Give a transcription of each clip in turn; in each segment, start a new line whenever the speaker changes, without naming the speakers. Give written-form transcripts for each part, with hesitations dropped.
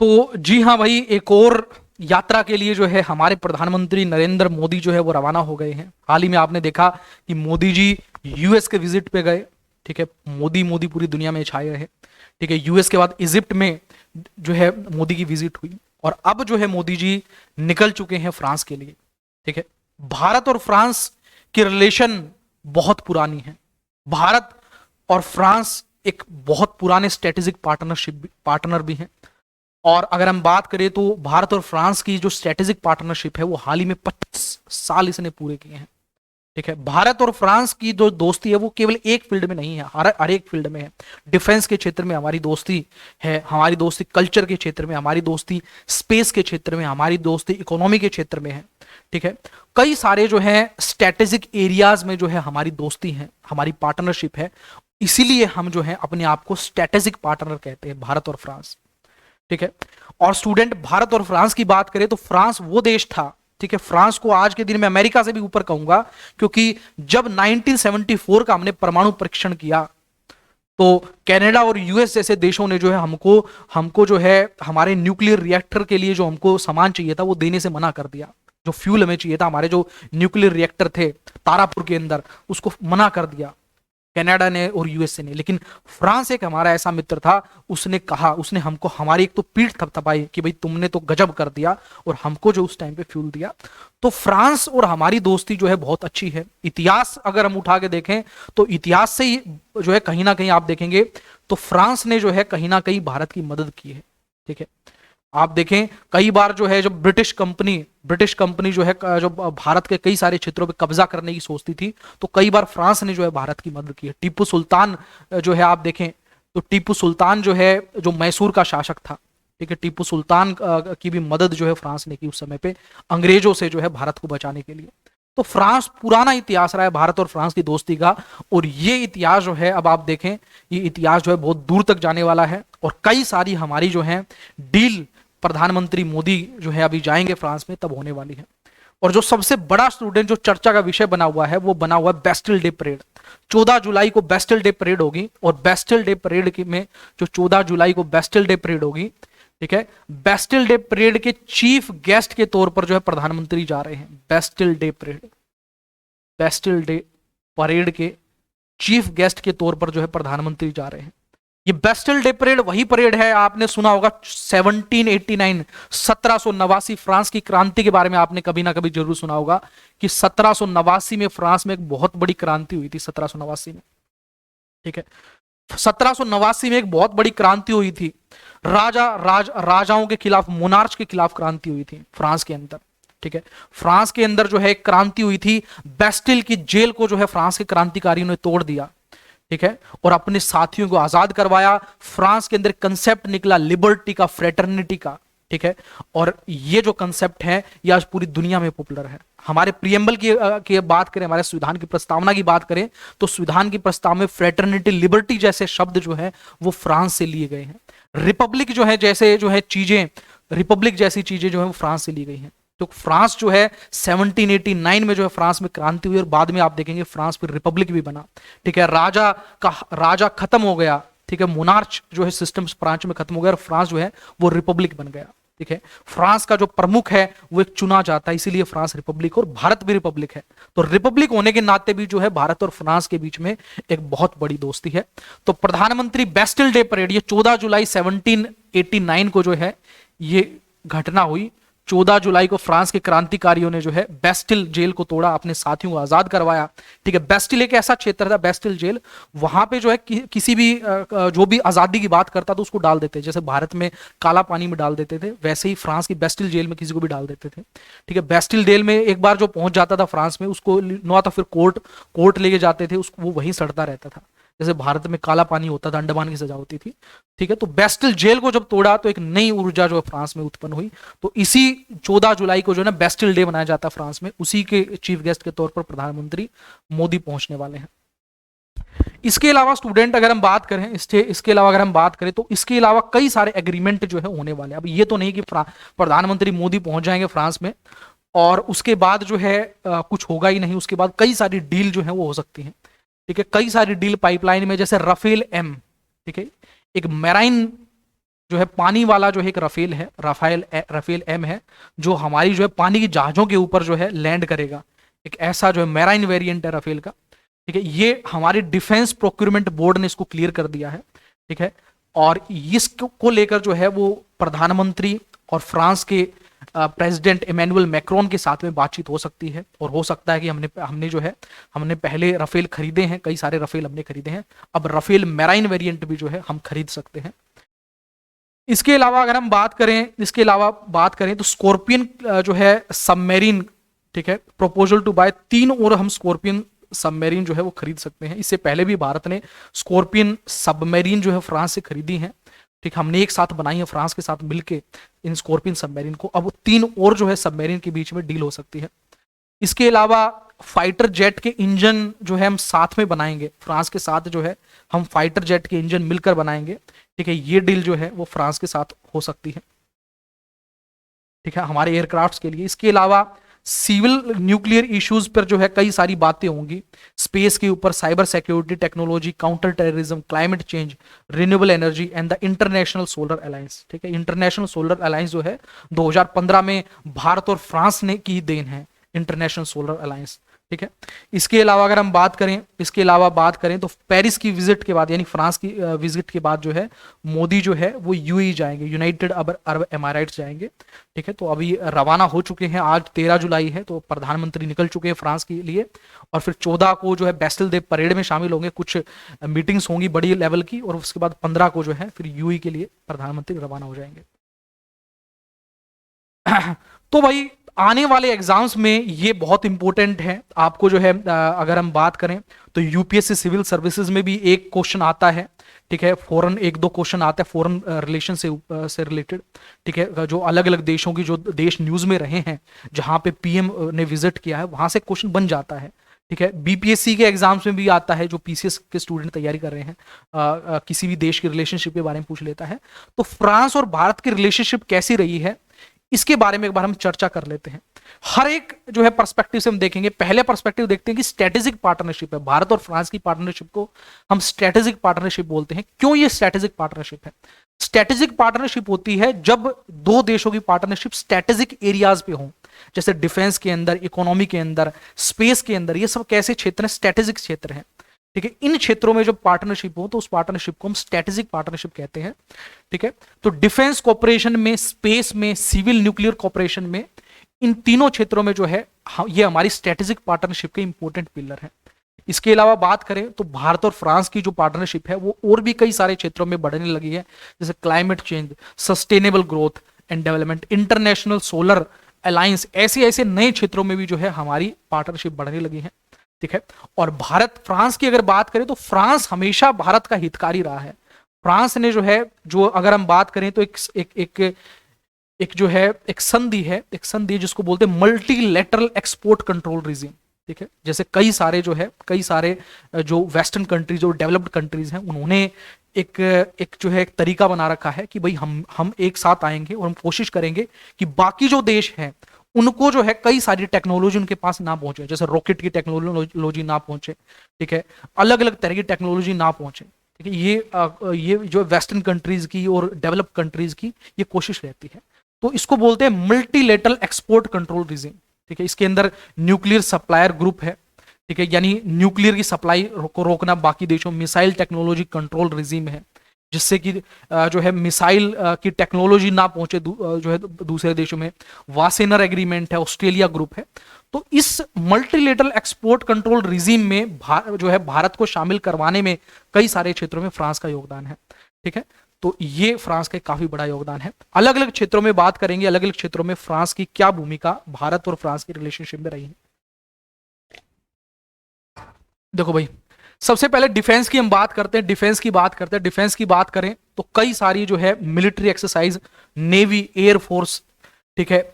तो जी हाँ भाई, एक और यात्रा के लिए जो है हमारे प्रधानमंत्री नरेंद्र मोदी जो है वो रवाना हो गए हैं। हाल ही में आपने देखा कि मोदी जी यूएस के विजिट पे गए। ठीक है, मोदी मोदी पूरी दुनिया में छाए रहे। ठीक है, यूएस के बाद इजिप्ट में जो है मोदी की विजिट हुई, और अब जो है मोदी जी निकल चुके हैं फ्रांस के लिए। ठीक है, भारत और फ्रांस की रिलेशन बहुत पुरानी है। भारत और फ्रांस एक बहुत पुराने स्ट्रेटेजिक पार्टनर भी हैं। और अगर हम बात करें तो भारत और फ्रांस की जो स्ट्रेटेजिक पार्टनरशिप है वो हाल ही में 25 साल इसने पूरे किए हैं। ठीक है, भारत और फ्रांस की जो दोस्ती है वो केवल एक फील्ड में नहीं है, हर एक फील्ड में है। डिफेंस के क्षेत्र में हमारी दोस्ती है, हमारी दोस्ती कल्चर के क्षेत्र में, हमारी दोस्ती स्पेस के क्षेत्र में, हमारी दोस्ती इकोनॉमी के क्षेत्र में है। ठीक है, कई सारे जो है स्ट्रेटेजिक एरियाज में जो है हमारी दोस्ती है, हमारी पार्टनरशिप है। इसीलिए हम जो है अपने आप को स्ट्रेटेजिक पार्टनर कहते हैं, भारत और फ्रांस। ठीक है, और स्टूडेंट भारत और फ्रांस की बात करें तो फ्रांस वो देश था, ठीक है, फ्रांस को आज के दिन में अमेरिका से भी ऊपर कहूंगा, क्योंकि जब 1974 का हमने परमाणु परीक्षण किया तो कनाडा और यूएस जैसे देशों ने जो है हमको हमको जो है हमारे न्यूक्लियर रिएक्टर के लिए जो हमको सामान चाहिए था वो देने से मना कर दिया। जो फ्यूल हमें चाहिए था, हमारे जो न्यूक्लियर रिएक्टर थे तारापुर के अंदर, उसको मना कर दिया कनाडा ने और यूएसए ने। लेकिन फ्रांस एक हमारा ऐसा मित्र था, उसने कहा, उसने हमको हमारी एक तो पीठ थपथपाई कि भाई तुमने तो गजब कर दिया, और हमको जो उस टाइम पे फ्यूल दिया। तो फ्रांस और हमारी दोस्ती जो है बहुत अच्छी है। इतिहास अगर हम उठा के देखें तो इतिहास से ही जो है कहीं ना कहीं आप देखेंगे तो फ्रांस ने जो है कहीं ना कहीं भारत की मदद की है। ठीक है, आप देखें कई बार जो है जब ब्रिटिश कंपनी जो है जो भारत के कई सारे क्षेत्रों पे कब्जा करने की सोचती थी, तो कई बार फ्रांस ने जो है भारत की मदद की है। टीपू सुल्तान जो है आप देखें तो टीपू सुल्तान जो है जो मैसूर का शासक था, ठीक है, टीपू सुल्तान की भी मदद जो है फ्रांस ने की उस समय पे अंग्रेजों से जो है भारत को बचाने के लिए। तो फ्रांस पुराना इतिहास रहा है भारत और फ्रांस की दोस्ती का, और ये इतिहास जो है अब आप देखें ये इतिहास जो है बहुत दूर तक जाने वाला है, और कई सारी हमारी जो है डील प्रधानमंत्री मोदी जो है अभी जाएंगे फ्रांस में तब होने वाली है। और जो सबसे बड़ा स्टूडेंट जो चर्चा का विषय बना हुआ है वो बना हुआ है बेस्टिल डे परेड। 14 जुलाई को बेस्टिल डे परेड होगी, और बेस्टिल डे परेड में जो 14 जुलाई को बेस्टिल डे परेड होगी, ठीक है, बेस्टिल डे परेड के चीफ गेस्ट के तौर पर जो है प्रधानमंत्री जा रहे हैं। बेस्टिल डे परेड के चीफ गेस्ट के तौर पर जो है प्रधानमंत्री जा रहे हैं। ये बेस्टिल डे परेड वही परेड है, आपने सुना होगा 1789 1789 फ्रांस की क्रांति के बारे में आपने कभी ना कभी जरूर सुना होगा कि 1789 में फ्रांस में एक बहुत बड़ी क्रांति हुई थी। 1789 में, ठीक है, 1789 में एक बहुत बड़ी क्रांति हुई थी। राजाओं के खिलाफ, मोनार्च के खिलाफ क्रांति हुई थी फ्रांस के अंदर। ठीक है, फ्रांस के अंदर जो है एक क्रांति हुई थी, बेस्टिल की जेल को जो है फ्रांस के क्रांतिकारियों ने तोड़ दिया। ठीक है, और अपने साथियों को आजाद करवाया। फ्रांस के अंदर कंसेप्ट निकला लिबर्टी का, फ्रेटर्निटी का। ठीक है, और ये जो कंसेप्ट है ये आज पूरी दुनिया में पॉपुलर है। हमारे प्रियम्बल की बात करें, हमारे संविधान की प्रस्तावना की बात करें तो संविधान की प्रस्तावना में फ्रेटर्निटी, लिबर्टी जैसे शब्द जो है वो फ्रांस से लिए गए हैं। रिपब्लिक जो है जैसे जो है चीजें, रिपब्लिक जैसी चीजें जो है वो फ्रांस से ली गई हैं। तो फ्रांस जो है 1789 में जो है फ्रांस में क्रांति हुई, और बाद में आप देखेंगे फ्रांस फिर रिपब्लिक भी बना। ठीक है, राजा खत्म हो गया। ठीक है, मोनार्च जो है सिस्टम फ्रांस में खत्म हो गया, और फ्रांस जो है वो रिपब्लिक बन गया। ठीक है, फ्रांस का जो प्रमुख है वो एक चुना जाता है, इसीलिए फ्रांस रिपब्लिक, और भारत भी रिपब्लिक है। तो रिपब्लिक होने के नाते भी जो है भारत और फ्रांस के बीच में एक बहुत बड़ी दोस्ती है। तो प्रधानमंत्री बेस्टिल डे परेड, ये 14 जुलाई 1789 को जो है ये घटना हुई। 14 जुलाई को फ्रांस के क्रांतिकारियों ने जो है बेस्टिल जेल को तोड़ा, अपने साथियों को आजाद करवाया। ठीक है, बेस्टिल एक ऐसा क्षेत्र था, बेस्टिल जेल, वहां पे जो है किसी भी जो भी आजादी की बात करता तो उसको डाल देते, जैसे भारत में काला पानी में डाल देते थे, वैसे ही फ्रांस की बेस्टिल जेल में किसी को भी डाल देते थे। ठीक है, बेस्टिल जेल में एक बार जो पहुंच जाता था फ्रांस में, उसको ना तो फिर कोर्ट लेके जाते थे, उसको वो वहीं सड़ता रहता था, जैसे भारत में काला पानी होता था, अंडमान की सजा होती थी। ठीक है, तो बेस्टिल जेल को जब तोड़ा तो एक नई ऊर्जा जो फ्रांस में उत्पन्न हुई। तो इसी 14 जुलाई को जो है ना बेस्टिल डे मनाया जाता है फ्रांस में, उसी के चीफ गेस्ट के तौर पर प्रधानमंत्री मोदी पहुंचने वाले हैं। इसके अलावा स्टूडेंट अगर हम बात करें, इसके अलावा अगर हम बात करें तो इसके अलावा कई सारे एग्रीमेंट जो है होने वाले हैं। अब ये तो नहीं कि प्रधानमंत्री मोदी पहुंच जाएंगे फ्रांस में और उसके बाद जो है कुछ होगा ही नहीं, उसके बाद कई सारी डील जो है वो हो सकती है। ठीक है, कई सारी डील पाइपलाइन में, जैसे राफेल एम, ठीक है, एक मैराइन जो है पानी वाला जो है एक राफेल है, राफेल एम है, जो हमारी जो है पानी की जहाजों के ऊपर जो है लैंड करेगा। एक ऐसा जो है मैराइन वेरिएंट है राफेल का, ठीक है। ये हमारे डिफेंस प्रोक्यूरमेंट बोर्ड ने इसको क्लियर कर दिया है, ठीक है। और इसको लेकर जो है वो प्रधानमंत्री और फ्रांस के प्रेसिडेंट इमैनुअल मैक्रोन के साथ में बातचीत हो सकती है, और हो सकता है कि हमने जो है हमने पहले राफेल खरीदे हैं, कई सारे राफेल हमने खरीदे हैं, अब राफेल मैराइन वेरिएंट भी जो है हम खरीद सकते हैं। इसके अलावा अगर हम बात करें तो स्कॉर्पियन जो है सबमेरीन, ठीक है, प्रपोजल टू बाय 3 और हम स्कॉर्पियन सबमेरीन जो है वो खरीद सकते हैं। इससे पहले भी भारत ने स्कॉर्पियन सबमेरीन जो है फ्रांस से खरीदी है, ठीक, हमने एक साथ बनाई है फ्रांस के साथ मिलके इन स्कॉर्पियन सबमेरीन को। अब 3 और जो है सबमेरीन के बीच में डील हो सकती है। इसके अलावा फाइटर जेट के इंजन जो है हम साथ में बनाएंगे, फ्रांस के साथ जो है हम फाइटर जेट के इंजन मिलकर बनाएंगे, ठीक है। ये डील जो है वो फ्रांस के साथ हो सकती है, ठीक है, हमारे एयरक्राफ्ट्स के लिए। इसके अलावा सिविल न्यूक्लियर इश्यूज पर जो है कई सारी बातें होंगी, स्पेस के ऊपर, cyber security technology, counter terrorism, climate change, renewable energy and the international solar alliance, ठीक है। इंटरनेशनल सोलर अलायंस जो है 2015 में भारत और फ्रांस ने की देन है, इंटरनेशनल सोलर अलायंस, ठीक है। इसके अलावा अगर हम बात करें तो पेरिस की विजिट के बाद, यानी फ्रांस की विजिट के बाद जो है मोदी जो है वो यूएई जाएंगे, यूनाइटेड अरब एमाराइट्स जाएंगे, ठीक है। तो अभी रवाना हो चुके हैं, आज 13 जुलाई है, तो प्रधानमंत्री निकल चुके हैं फ्रांस के लिए, और फिर 14 को जो है बैस्टिल डे परेड में शामिल होंगे, कुछ मीटिंग्स होंगी बड़ी लेवल की, और उसके बाद 15 को जो है फिर यूएई के लिए प्रधानमंत्री रवाना हो जाएंगे। तो भाई आने वाले एग्जाम्स में ये बहुत इंपॉर्टेंट है आपको जो है, अगर हम बात करें तो यूपीएससी सिविल सर्विसेज में भी एक क्वेश्चन आता है, ठीक है, फॉरेन 1-2 क्वेश्चन आता है फॉरेन रिलेशन से रिलेटेड, ठीक है, जो अलग अलग देशों की जो देश न्यूज में रहे हैं, जहां पे पीएम ने विजिट किया है, वहां से क्वेश्चन बन जाता है, ठीक है। बीपीएससी के एग्जाम्स में भी आता है, जो पीसीएस के स्टूडेंट तैयारी कर रहे हैं, किसी भी देश की रिलेशनशिप के बारे में पूछ लेता है। तो फ्रांस और भारत की रिलेशनशिप कैसी रही है, इसके बारे में एक बार हम चर्चा कर लेते हैं। हर एक जो है पर्सपेक्टिव से हम देखेंगे। पहले पर्सपेक्टिव देखते हैं कि स्ट्रेटेजिक पार्टनरशिप है, भारत और फ्रांस की पार्टनरशिप को हम स्ट्रेटेजिक पार्टनरशिप बोलते हैं। क्यों ये स्ट्रेटेजिक पार्टनरशिप है? स्ट्रेटेजिक पार्टनरशिप होती है जब दो देशों की पार्टनरशिप स्ट्रेटेजिक एरियाज पे हो, जैसे डिफेंस के अंदर, इकोनॉमी के अंदर, स्पेस के अंदर, ये सब कैसे क्षेत्र हैं? स्ट्रेटेजिक क्षेत्र हैं, ठीक है। इन क्षेत्रों में जब पार्टनरशिप हो तो उस पार्टनरशिप को हम स्ट्रेटेजिक पार्टनरशिप कहते हैं, ठीक है। तो डिफेंस कॉपरेशन में, स्पेस में, सिविल न्यूक्लियर कॉपरेशन में, इन तीनों क्षेत्रों में जो है ये हमारी स्ट्रेटेजिक पार्टनरशिप के इंपॉर्टेंट पिलर है। इसके अलावा बात करें तो भारत और फ्रांस की जो पार्टनरशिप है वो और भी कई सारे क्षेत्रों में बढ़ने लगी है, जैसे climate change, sustainable growth and development, international solar alliance, ऐसे ऐसे नए क्षेत्रों में भी जो है हमारी पार्टनरशिप बढ़ने लगी है, ठीक है। और भारत फ्रांस की अगर बात करें तो फ्रांस हमेशा भारत का हितकारी रहा है। फ्रांस ने जो है, जो अगर हम बात करें तो एक जो है एक संधि है, जिसको बोलते हैं मल्टीलेटरल एक्सपोर्ट कंट्रोल रिजीम, ठीक है। जैसे कई सारे जो वेस्टर्न कंट्रीज, जो डेवलप्ड कंट्रीज हैं, उन्होंने एक जो है एक तरीका बना रखा है कि भाई हम एक साथ आएंगे और हम कोशिश करेंगे कि बाकी जो देश हैं उनको जो है कई सारी टेक्नोलॉजी उनके पास ना पहुंचे, जैसे रॉकेट की टेक्नोलॉजी ना पहुंचे, ठीक है, अलग अलग तरह की टेक्नोलॉजी ना पहुंचे, ठीक है। ये जो वेस्टर्न कंट्रीज की और डेवलप कंट्रीज की ये कोशिश रहती है। तो इसको बोलते हैं मल्टीलेटरल एक्सपोर्ट कंट्रोल रिजीम, ठीक है। इसके अंदर न्यूक्लियर सप्लायर ग्रुप है, ठीक है, यानी न्यूक्लियर की सप्लाई को रोकना बाकी देशों। मिसाइल टेक्नोलॉजी कंट्रोल रिजीम है, जिससे कि जो है मिसाइल की टेक्नोलॉजी ना पहुंचे जो है दूसरे देशों में। वासेनर एग्रीमेंट है, ऑस्ट्रेलिया ग्रुप है। तो इस मल्टीलेटरल एक्सपोर्ट कंट्रोल रिजीम में जो है भारत को शामिल करवाने में कई सारे क्षेत्रों में फ्रांस का योगदान है, ठीक है। तो ये फ्रांस का काफी बड़ा योगदान है। अलग अलग क्षेत्रों में बात करेंगे, अलग अलग क्षेत्रों में फ्रांस की क्या भूमिका भारत और फ्रांस की रिलेशनशिप में रही है। देखो भाई, सबसे पहले डिफेंस की हम बात करते हैं। डिफेंस की बात करें तो कई सारी जो है मिलिट्री एक्सरसाइज, नेवी, एयरफोर्स, ठीक है,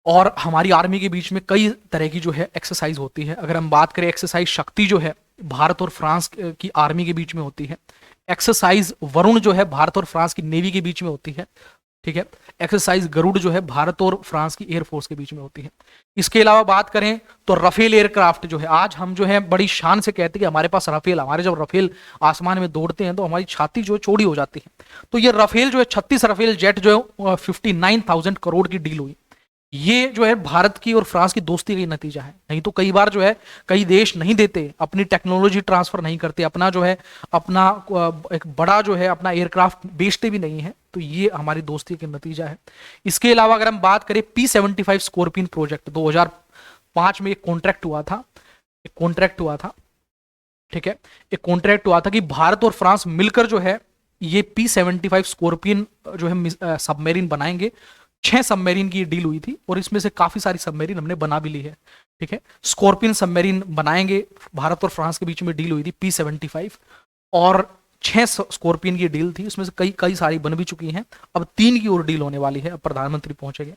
और हमारी आर्मी के बीच में कई तरह की जो है एक्सरसाइज होती है। अगर हम बात करें एक्सरसाइज शक्ति जो है भारत और फ्रांस की आर्मी के बीच में होती है। एक्सरसाइज वरुण जो है भारत और फ्रांस की नेवी के बीच में होती है, ठीक है। एक्सरसाइज गरुड़ जो है भारत और फ्रांस की एयरफोर्स के बीच में होती है। इसके अलावा बात करें तो रफेल एयरक्राफ्ट जो है, आज हम जो है बड़ी शान से कहते हैं कि हमारे पास रफेल, हमारे जब रफेल आसमान में दौड़ते हैं तो हमारी छाती जो है चौड़ी हो जाती है। तो ये रफेल जो है 36 रफेल जेट जो है 59,000 करोड़ की डील हुई। ये जो है भारत की और फ्रांस की दोस्ती का नतीजा है। नहीं तो कई बार जो है कई देश नहीं देते, अपनी टेक्नोलॉजी ट्रांसफर नहीं करते, अपना जो है अपना एक बड़ा जो है अपना एयरक्राफ्ट बेचते भी नहीं है। तो ये हमारी दोस्ती का नतीजा है। इसके अलावा अगर हम बात करें P-75 स्कॉर्पियन प्रोजेक्ट, 2005 में एक कॉन्ट्रैक्ट हुआ था, ठीक है, एक कॉन्ट्रैक्ट हुआ था कि भारत और फ्रांस मिलकर जो है ये P-75 स्कॉर्पियन जो है सबमरीन बनाएंगे। 6 सबमरीन की डील हुई थी और इसमें से काफी सारी सबमरीन हमने बना भी ली है। ठीक है, स्कॉर्पियन सबमरीन बनाएंगे, भारत और फ्रांस के बीच में डील हुई थी P-75 और 6 स्कॉर्पियन की डील थी, उसमें से कई कई सारी बन भी चुकी हैं। अब 3 की और डील होने वाली है। अब प्रधानमंत्री पहुंचेंगे।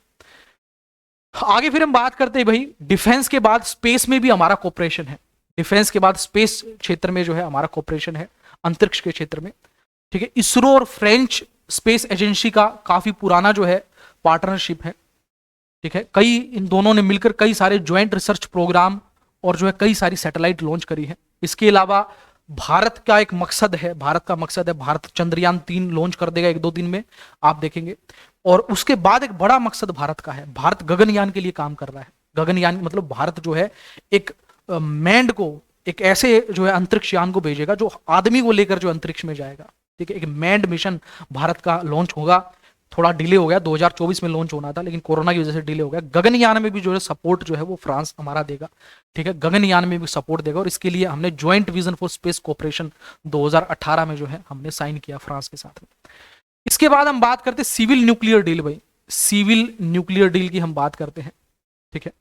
आगे फिर हम बात करते हैं भाई, डिफेंस के बाद स्पेस में भी हमारा कोऑपरेशन है। डिफेंस के बाद स्पेस क्षेत्र में जो है हमारा कोऑपरेशन है, अंतरिक्ष के क्षेत्र में। ठीक है, इसरो और फ्रेंच स्पेस एजेंसी का काफी पुराना जो है पार्टनरशिप है। ठीक है, कई इन दोनों ने मिलकर कई सारे ज्वाइंट रिसर्च प्रोग्राम और जो है कई सारी सैटेलाइट लॉन्च करी है। इसके अलावा भारत का एक मकसद है, भारत चंद्रयान 3 लॉन्च कर देगा 1-2 दिन में, आप देखेंगे। और उसके बाद एक बड़ा मकसद भारत का है, भारत गगनयान के लिए काम कर रहा है। गगनयान मतलब भारत जो है एक मैंड को, एक ऐसे जो है अंतरिक्ष यान को भेजेगा जो आदमी को लेकर जो अंतरिक्ष में जाएगा। ठीक है, एक मैंड मिशन भारत का लॉन्च होगा। थोड़ा डिले हो गया, 2024 में लॉन्च होना था लेकिन कोरोना की वजह से डिले हो गया। गगनयान में भी जो है सपोर्ट जो है वो फ्रांस हमारा देगा। ठीक है, गगनयान में भी सपोर्ट देगा और इसके लिए हमने joint vision for space cooperation 2018 में जो है हमने साइन किया फ्रांस के साथ में। इसके बाद हम बात करते हैं सिविल न्यूक्लियर डील। भाई सिविल न्यूक्लियर डील की हम बात करते हैं। ठीक है,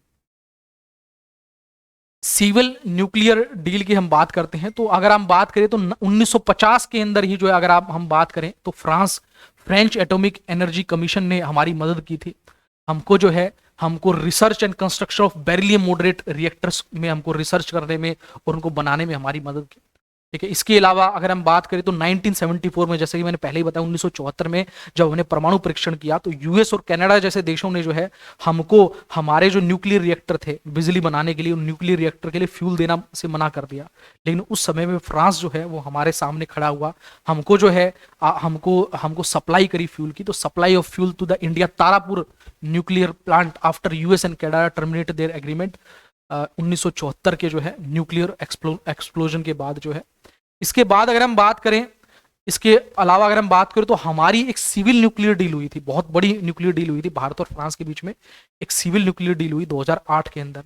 सिविल न्यूक्लियर डील की हम बात करते हैं तो अगर हम बात करें तो 1950 के अंदर ही जो है अगर आप हम बात करें तो फ्रेंच एटॉमिक एनर्जी कमीशन ने हमारी मदद की थी। हमको जो है हमको research and construction of beryllium moderate reactors में हमको रिसर्च करने में और उनको बनाने में हमारी मदद की। ठीक है, इसके अलावा अगर हम बात करें तो 1974 में, जैसे कि मैंने पहले ही बताया, 1974 में जब हमने परमाणु परीक्षण किया तो यूएस और कनाडा जैसे देशों ने जो है हमको हमारे जो न्यूक्लियर रिएक्टर थे बिजली बनाने के लिए, उन न्यूक्लियर रिएक्टर के लिए फ्यूल देना से मना कर दिया। लेकिन उस समय में फ्रांस जो है वो हमारे सामने खड़ा हुआ, हमको जो है हमको सप्लाई करी फ्यूल की। तो supply of fuel to the India Tarapur nuclear plant after US and Canada terminate their agreement 1974 के जो है न्यूक्लियर एक्सप्लोजन के बाद जो है। इसके बाद अगर हम बात करें, इसके अलावा अगर हम बात करें तो हमारी एक सिविल न्यूक्लियर डील हुई थी, बहुत बड़ी न्यूक्लियर डील हुई थी भारत और फ्रांस के बीच में। एक सिविल न्यूक्लियर डील हुई 2008 के अंदर।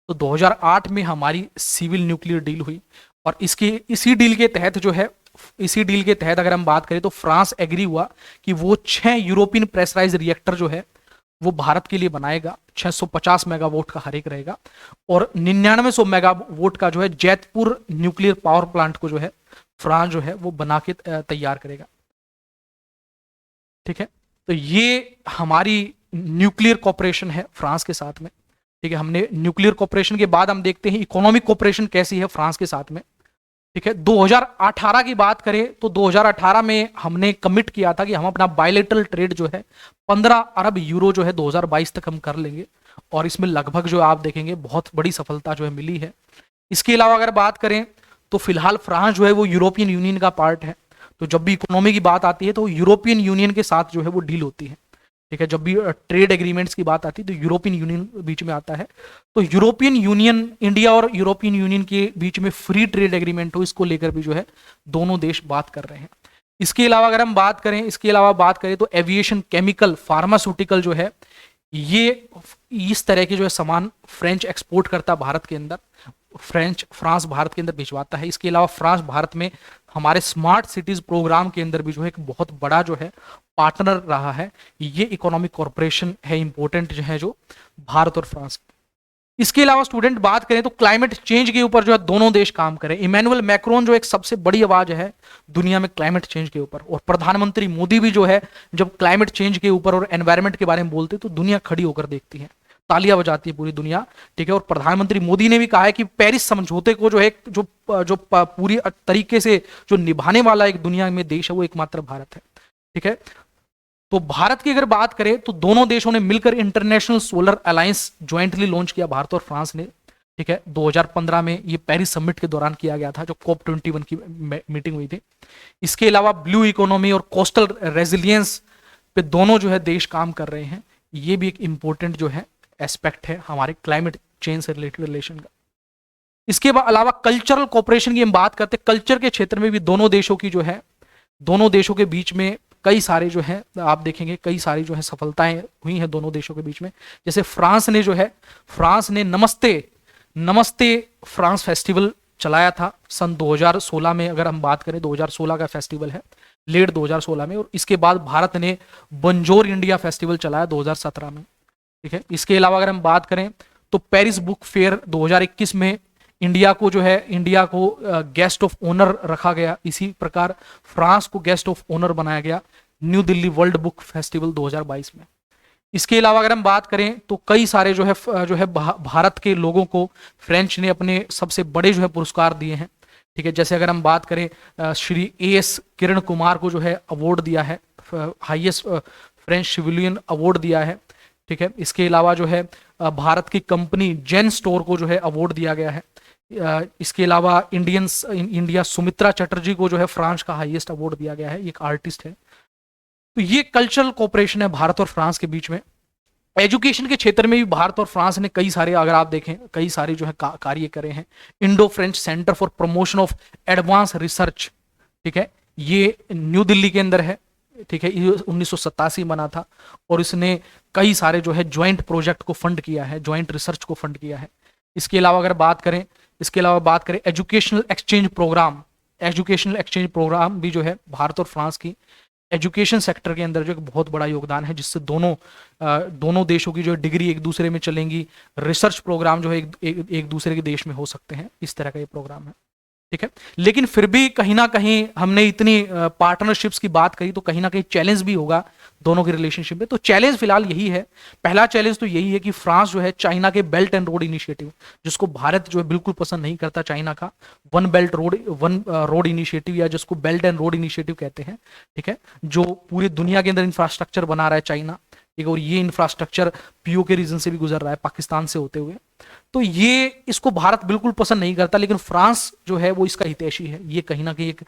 तो 2008 में हमारी सिविल न्यूक्लियर डील हुई और इसी डील के तहत जो है, इसी डील के तहत अगर हम बात करें तो फ्रांस एग्री हुआ कि वो 6 यूरोपियन प्रेशराइज रिएक्टर जो है वो भारत के लिए बनाएगा। 650 मेगावाट का हर एक रहेगा और 9900 मेगावाट का जो है जैतपुर न्यूक्लियर पावर प्लांट को जो है फ्रांस जो है वो बना के तैयार करेगा। ठीक है, तो ये हमारी न्यूक्लियर कॉपरेशन है फ्रांस के साथ में। ठीक है, हमने न्यूक्लियर कॉपरेशन के बाद हम देखते हैं इकोनॉमिक कॉपरेशन कैसी है फ्रांस के साथ में। ठीक है, 2018 की बात करें तो 2018 में हमने कमिट किया था कि हम अपना बायलेटरल ट्रेड जो है 15 अरब यूरो जो है 2022 तक हम कर लेंगे और इसमें लगभग जो आप देखेंगे बहुत बड़ी सफलता जो है मिली है। इसके अलावा अगर बात करें तो फिलहाल फ्रांस जो है वो यूरोपियन यूनियन का पार्ट है। तो जब भी इकोनॉमी की बात आती है तो यूरोपियन यूनियन के साथ जो है वो डील होती है। ठीक है, जब भी ट्रेड एग्रीमेंट्स की बात आती है तो यूरोपियन यूनियन बीच में आता है। तो यूरोपियन यूनियन, इंडिया और यूरोपियन यूनियन के बीच में फ्री ट्रेड एग्रीमेंट हो, इसको लेकर भी जो है दोनों देश बात कर रहे हैं। इसके अलावा अगर हम बात करें तो एविएशन, केमिकल, फार्मास्यूटिकल जो है ये इस तरह के जो है सामान फ्रेंच एक्सपोर्ट करता है भारत के अंदर, फ्रांस भारत के अंदर भिजवाता है। इसके अलावा फ्रांस भारत में हमारे स्मार्ट सिटीज प्रोग्राम के अंदर भी जो है एक बहुत बड़ा जो है पार्टनर रहा है। ये इकोनॉमिक कॉर्पोरेशन है इंपॉर्टेंट जो है जो भारत और फ्रांस। इसके अलावा स्टूडेंट बात करें तो क्लाइमेट चेंज के ऊपर जो है दोनों देश काम करें। इमैनुअल मैक्रोन जो एक सबसे बड़ी आवाज है दुनिया में क्लाइमेट चेंज के ऊपर, और प्रधानमंत्री मोदी भी जो है जब क्लाइमेट चेंज के ऊपर और एनवायरमेंट के बारे में बोलते तो दुनिया खड़ी होकर देखती है, तालियां बजाती है पूरी दुनिया। ठीक है, और प्रधानमंत्री मोदी ने भी कहा है कि पेरिस समझौते को जो है जो पूरी तरीके से जो निभाने वाला एक दुनिया में देश है वो एकमात्र भारत है। ठीक है, तो भारत की अगर बात करें तो दोनों देशों ने मिलकर international solar alliance jointly launch किया, भारत और फ्रांस ने, ठीक है। 2015 में ये पेरिस समिट के दौरान किया गया था, जो COP21 की मीटिंग हुई थी। इसके अलावा ब्लू इकोनॉमी और कोस्टल रेजिलियंस पे दोनों जो है देश काम कर रहे हैं। ये भी एक इंपॉर्टेंट जो है एस्पेक्ट है हमारे क्लाइमेट चेंज से रिलेटेड रिलेशन का। इसके अलावा कल्चरल कोऑपरेशन की हम बात करते हैं, कल्चर के क्षेत्र में भी दोनों देशों की जो है, दोनों देशों के बीच में कई सारे जो है आप देखेंगे कई सारी जो है सफलताएं हुई हैं दोनों देशों के बीच में। जैसे फ्रांस ने जो है, फ्रांस ने नमस्ते नमस्ते फ्रांस फेस्टिवल चलाया था सन 2016 में। अगर हम बात करें 2016 का फेस्टिवल है, लेट 2016 में। और इसके बाद भारत ने बंजोर इंडिया फेस्टिवल चलाया 2017 में, ठीक है। इसके अलावा अगर हम बात करें तो पेरिस बुक फेयर 2021 में इंडिया को जो है, इंडिया को गेस्ट ऑफ ऑनर रखा गया। इसी प्रकार फ्रांस को गेस्ट ऑफ ऑनर बनाया गया new Delhi world book festival 2022 में। इसके अलावा अगर हम बात करें तो कई सारे जो है भारत के लोगों को फ्रेंच ने अपने सबसे बड़े जो है पुरस्कार दिए हैं, ठीक है। जैसे अगर हम बात करें श्री AS किरण कुमार को जो है अवार्ड दिया है, हाईएस्ट फ्रेंच सिविलियन अवार्ड दिया है, ठीक है। इसके अलावा जो है भारत की कंपनी जेन स्टोर को जो है अवार्ड दिया गया है। इसके अलावा इंडिया सुमित्रा चटर्जी को जो है फ्रांस का हाईएस्ट अवार्ड दिया गया है, एक आर्टिस्ट है। तो ये कल्चरल कोऑपरेशन है भारत और फ्रांस के बीच में। एजुकेशन के क्षेत्र में भी भारत और फ्रांस ने कई सारे, अगर आप देखें, कई सारे जो है कार्य करे हैं। Indo French centre for promotion of advance research, ठीक है, ये न्यू दिल्ली के अंदर है, ठीक है। ये 1987 बना था और इसने कई सारे जो है ज्वाइंट प्रोजेक्ट को फंड किया है, ज्वाइंट रिसर्च को फंड किया है। इसके अलावा अगर बात करें, एजुकेशनल एक्सचेंज प्रोग्राम भी जो है भारत और फ्रांस की एजुकेशन सेक्टर के अंदर जो एक बहुत बड़ा योगदान है, जिससे दोनों देशों की जो डिग्री एक दूसरे में चलेंगी। रिसर्च प्रोग्राम जो है एक दूसरे के देश में हो सकते हैं, इस तरह का ये प्रोग्राम है, ठीक है। लेकिन फिर भी कहीं ना कहीं हमने इतनी पार्टनरशिप्स की बात करी तो कहीं ना कहीं चैलेंज भी होगा दोनों की रिलेशनशिप में। तो चैलेंज फिलहाल यही है, पहला चैलेंज तो यही है कि फ्रांस जो है चाइना के बेल्ट एंड रोड इनिशिएटिव, जिसको भारत जो है बिल्कुल पसंद नहीं करता, चाइना का one belt one road initiative, या जिसको बेल्ट एंड रोड इनिशिएटिव कहते हैं, ठीक है, जो पूरी दुनिया के अंदर इंफ्रास्ट्रक्चर बना रहा है चाइना, ठीक है। और ये इंफ्रास्ट्रक्चर POK रीजन से भी गुजर रहा है, पाकिस्तान से होते हुए। तो ये इसको भारत बिल्कुल पसंद नहीं करता, लेकिन फ्रांस जो है वो इसका हितैषी है। ये कहीं ना कहीं एक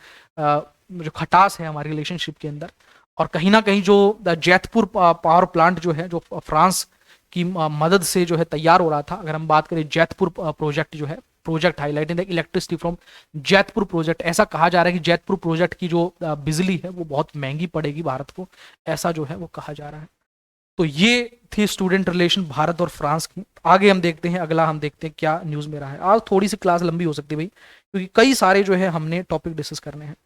जो खटास है हमारी रिलेशनशिप के अंदर। और कहीं ना कहीं जो जैतपुर पावर प्लांट जो है, जो फ्रांस की मदद से जो है तैयार हो रहा था, अगर हम बात करें जैतपुर प्रोजेक्ट जो है, project highlighting the electricity from Jaitpur project, ऐसा कहा जा रहा है कि जैतपुर प्रोजेक्ट की जो बिजली है वो बहुत महंगी पड़ेगी भारत को, ऐसा जो है वो कहा जा रहा है। तो ये थी स्टूडेंट रिलेशन भारत और फ्रांस की। आगे हम देखते हैं, अगला हम देखते हैं क्या न्यूज़ में रहा है। आज थोड़ी सी क्लास लंबी हो सकती है भाई, क्योंकि कई सारे जो है हमने टॉपिक डिस्कस करने हैं।